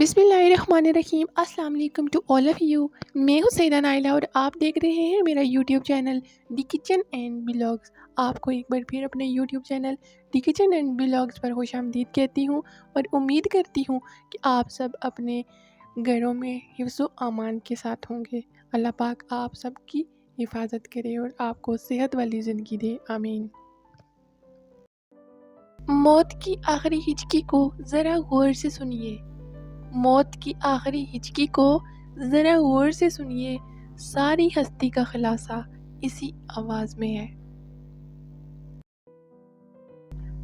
بسم اللہ الرحمن الرحیم۔ السلام علیکم ٹو آل آف یو۔ میں ہوں سیدہ نائلہ اور آپ دیکھ رہے ہیں میرا YouTube channel the kitchen and blogs. آپ کو ایک بار پھر اپنے YouTube channel the kitchen and blogs پر خوش آمدید کہتی ہوں اور امید کرتی ہوں کہ آپ سب اپنے گھروں میں حفظ و امان کے ساتھ ہوں گے۔ اللہ پاک آپ سب کی حفاظت کرے اور آپ کو صحت والی زندگی دے، آمین۔ موت کی آخری ہچکی کو ذرا غور سے سنیے، موت کی آخری ہچکی کو ذرا غور سے سنیے، ساری ہستی کا خلاصہ اسی آواز میں ہے۔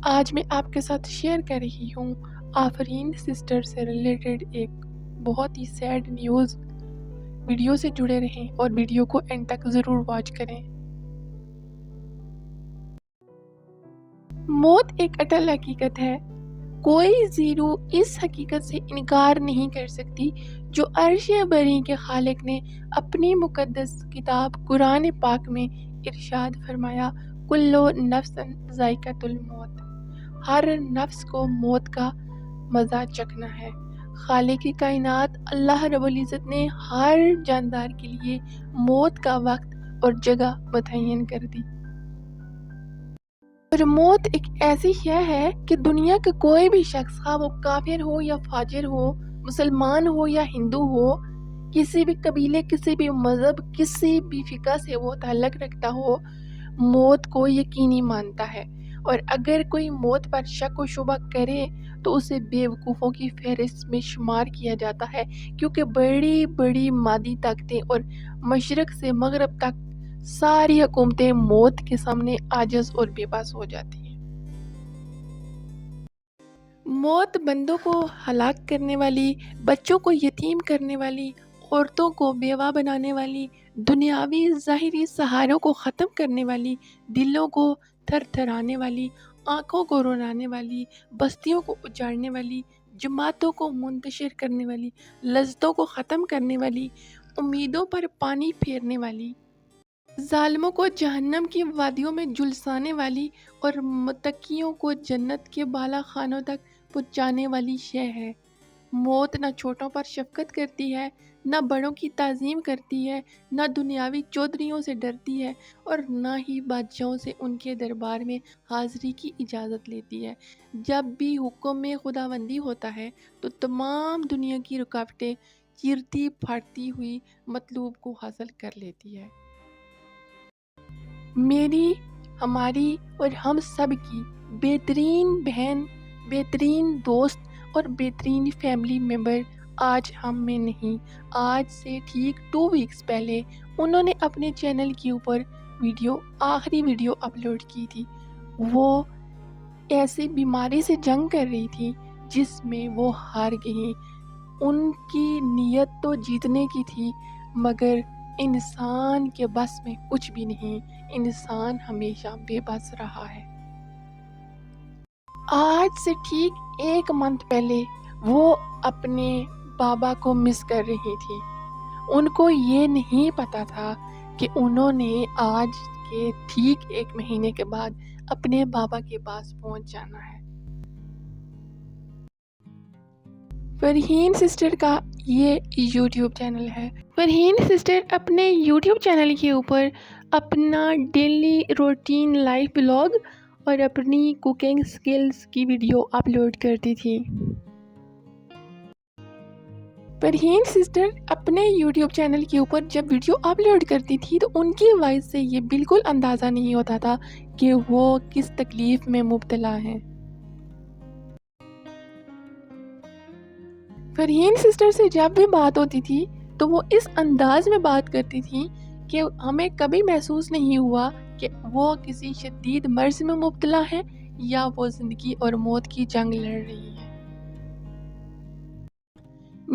آج میں آپ کے ساتھ شیئر کر رہی ہوں آفرین سسٹر سے ریلیٹڈ ایک بہت ہی سیڈ نیوز۔ ویڈیو سے جڑے رہیں اور ویڈیو کو اینڈ تک ضرور واچ کریں۔ موت ایک اٹل حقیقت ہے، کوئی زیرو اس حقیقت سے انکار نہیں کر سکتی جو عرش بری کے خالق نے اپنی مقدس کتاب قرآن پاک میں ارشاد فرمایا، کلو نفس ذائقۃ الموت، ہر نفس کو موت کا مزہ چکھنا ہے۔ خالق کائنات اللہ رب العزت نے ہر جاندار کے لیے موت کا وقت اور جگہ متعین کر دی، اور موت ایک ایسی شے ہے کہ دنیا کا کوئی بھی شخص، خواہ وہ کافر ہو یا فاجر ہو، مسلمان ہو یا ہندو ہو، کسی بھی قبیلے، کسی بھی مذہب، کسی بھی فقہ سے وہ تعلق رکھتا ہو، موت کو یقینی مانتا ہے۔ اور اگر کوئی موت پر شک و شبہ کرے تو اسے بے وقوفوں کی فہرست میں شمار کیا جاتا ہے، کیونکہ بڑی بڑی مادی طاقتیں اور مشرق سے مغرب تک ساری حکومتیں موت کے سامنے عاجز اور بے بس ہو جاتی ہیں۔ موت بندوں کو ہلاک کرنے والی، بچوں کو یتیم کرنے والی، عورتوں کو بیوہ بنانے والی، دنیاوی ظاہری سہاروں کو ختم کرنے والی، دلوں کو تھر تھرانے والی، آنکھوں کو رولانے والی، بستیوں کو اجاڑنے والی، جماعتوں کو منتشر کرنے والی، لذتوں کو ختم کرنے والی، امیدوں پر پانی پھیرنے والی، ظالموں کو جہنم کی وادیوں میں جلسانے والی اور متقیوں کو جنت کے بالا خانوں تک پہنچانے والی شے ہے۔ موت نہ چھوٹوں پر شفقت کرتی ہے، نہ بڑوں کی تعظیم کرتی ہے، نہ دنیاوی چودھریوں سے ڈرتی ہے، اور نہ ہی بادشاہوں سے ان کے دربار میں حاضری کی اجازت لیتی ہے۔ جب بھی حکم میں خداوندی ہوتا ہے تو تمام دنیا کی رکاوٹیں چیرتی پھاڑتی ہوئی مطلوب کو حاصل کر لیتی ہے۔ میری، ہماری اور ہم سب کی بہترین بہن، بہترین دوست اور بہترین فیملی ممبر آج ہم میں نہیں۔ آج سے ٹھیک 2 ویکس پہلے انہوں نے اپنے چینل کے اوپر آخری ویڈیو اپلوڈ کی تھی۔ وہ ایسی بیماری سے جنگ کر رہی تھی جس میں وہ ہار گئی۔ ان کی نیت تو جیتنے کی تھی، مگر انسان کے بس میں کچھ بھی نہیں، انسان ہمیشہ بے بس رہا ہے۔ آج سے ٹھیک 1 منتھ پہلے وہ اپنے بابا کو مس کر رہی تھی۔ ان کو یہ نہیں پتا تھا کہ انہوں نے آج کے ٹھیک 1 مہینے کے بعد اپنے بابا کے پاس پہنچ جانا ہے۔ فرحین سسٹر کا یہ یوٹیوب چینل ہے۔ فرحین سسٹر اپنے یوٹیوب چینل کے اوپر اپنا ڈیلی روٹین لائف بلاگ اور اپنی کوکنگ سکلز کی ویڈیو اپلوڈ کرتی تھی۔ فرحین سسٹر اپنے یوٹیوب چینل کے اوپر جب ویڈیو اپلوڈ کرتی تھی تو ان کی وائس سے یہ بالکل اندازہ نہیں ہوتا تھا کہ وہ کس تکلیف میں مبتلا ہیں۔ فرحین سسٹر سے جب بھی بات ہوتی تھی تو وہ اس انداز میں بات کرتی تھی کہ ہمیں کبھی محسوس نہیں ہوا کہ وہ کسی شدید مرض میں مبتلا ہیں یا وہ زندگی اور موت کی جنگ لڑ رہی ہیں۔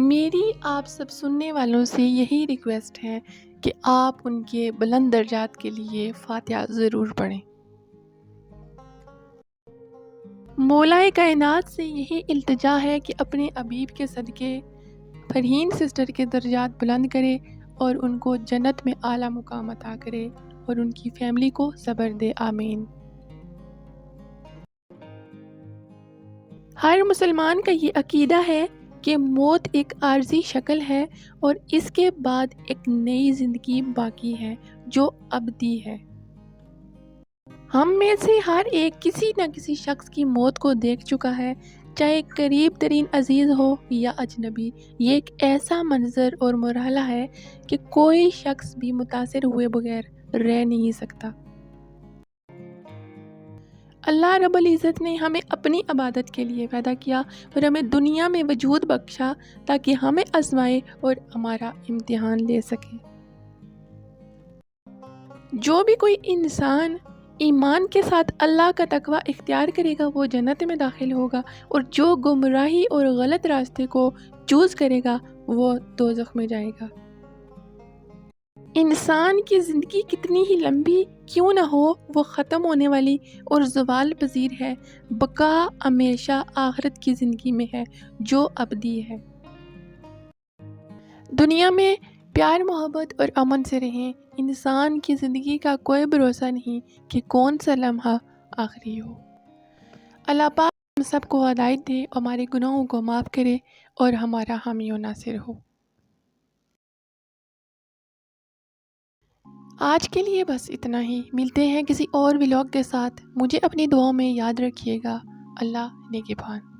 میری آپ سب سننے والوں سے یہی ریکویسٹ ہے کہ آپ ان کے بلند درجات کے لیے فاتحہ ضرور پڑھیں۔ مولا کائنات سے یہی التجا ہے کہ اپنے حبیب کے صدقے فرحین سسٹر کے درجات بلند کرے اور ان کو جنت میں اعلیٰ مقام عطا کرے اور ان کی فیملی کو صبر دے، آمین۔ ہر مسلمان کا یہ عقیدہ ہے کہ موت ایک عارضی شکل ہے اور اس کے بعد ایک نئی زندگی باقی ہے جو ابدی ہے۔ ہم میں سے ہر ایک کسی نہ کسی شخص کی موت کو دیکھ چکا ہے، چاہے قریب ترین عزیز ہو یا اجنبی۔ یہ ایک ایسا منظر اور مرحلہ ہے کہ کوئی شخص بھی متاثر ہوئے بغیر رہ نہیں سکتا۔ اللہ رب العزت نے ہمیں اپنی عبادت کے لیے پیدا کیا اور ہمیں دنیا میں وجود بخشا تاکہ ہمیں آزمائے اور ہمارا امتحان لے سکے۔ جو بھی کوئی انسان ایمان کے ساتھ اللہ کا تقوی اختیار کرے گا وہ جنت میں داخل ہوگا، اور جو گمراہی اور غلط راستے کو چوز کرے گا وہ دوزخ میں جائے گا۔ انسان کی زندگی کتنی ہی لمبی کیوں نہ ہو، وہ ختم ہونے والی اور زوال پذیر ہے۔ بقا ہمیشہ آخرت کی زندگی میں ہے جو ابدی ہے۔ دنیا میں پیار محبت اور امن سے رہیں۔ انسان کی زندگی کا کوئی بھروسہ نہیں کہ کون سا لمحہ آخری ہو۔ اللہ پاک ہم سب کو ہدایت دے، ہمارے گناہوں کو معاف کرے اور ہمارا حامی و ناصر ہو۔ آج کے لیے بس اتنا ہی، ملتے ہیں کسی اور ولاگ کے ساتھ۔ مجھے اپنی دعاؤں میں یاد رکھیے گا۔ اللہ نگہبان۔